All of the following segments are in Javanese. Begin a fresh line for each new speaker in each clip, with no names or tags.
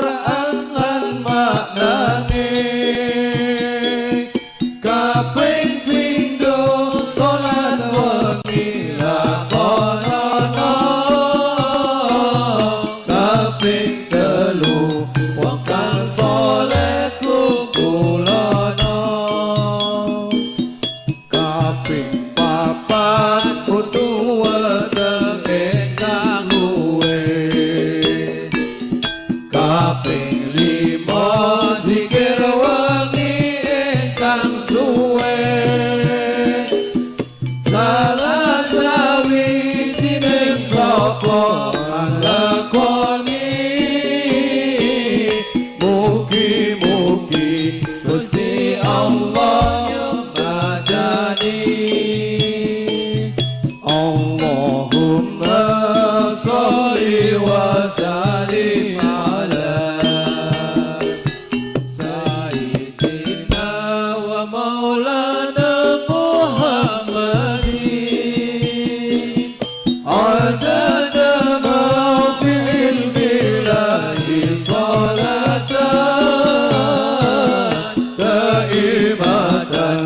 Quran lan maknane kaping pindho salat wengi lakonono kaping telu wong kang saleh kumpulono kaping papat kudu weteng ingkang luwe kaping lima zikir wengi ingkang suwe salah sawijine sapa kang lakoni mugi-mugi Gusti Allah nyembadani Allahumma sholli wa sallim ala sayyidina wa maulana Muhammadin adada ma fi ilmihi salatan daimatan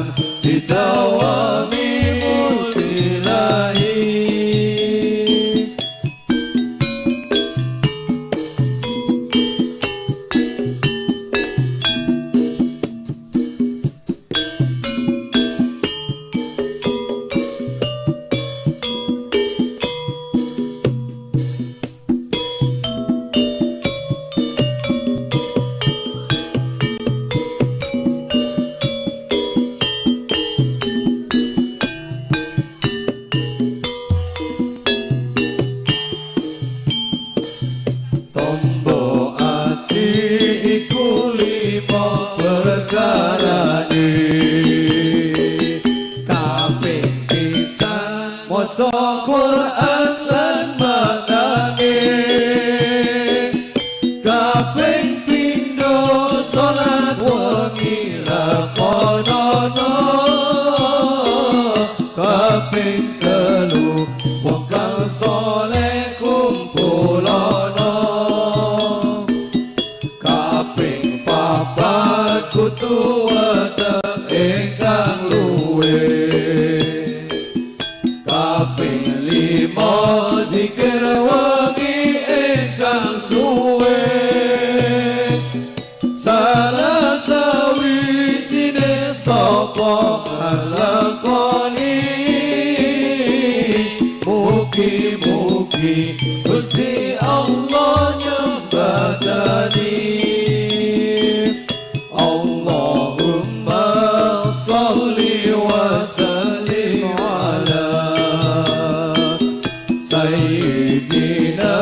bidawami mulkilahi tombo ati iku lima perkarane kaping pisan maca Quran lan maknane kaping pindho salat wengi lakonono kaping telu wong kang saleh kumpulono kaping papat kudu weteng ingkang luwe kaping lima zikir wengi ingkang suwe salah sawijine sapa kang lakoni mugi-mugi Gusti Allah nyembadani Allahumma sholli wa sallim ala sayyidina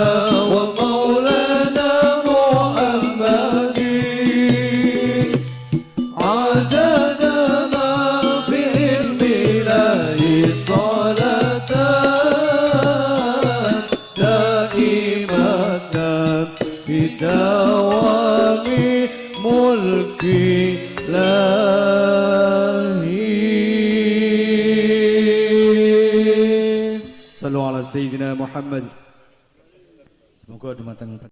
wa maulana Muhammadin adada ma fi ilmihi salatan daimatan bidawami mulki lahi sallu ala sayyidina Muhammad semoga dimatang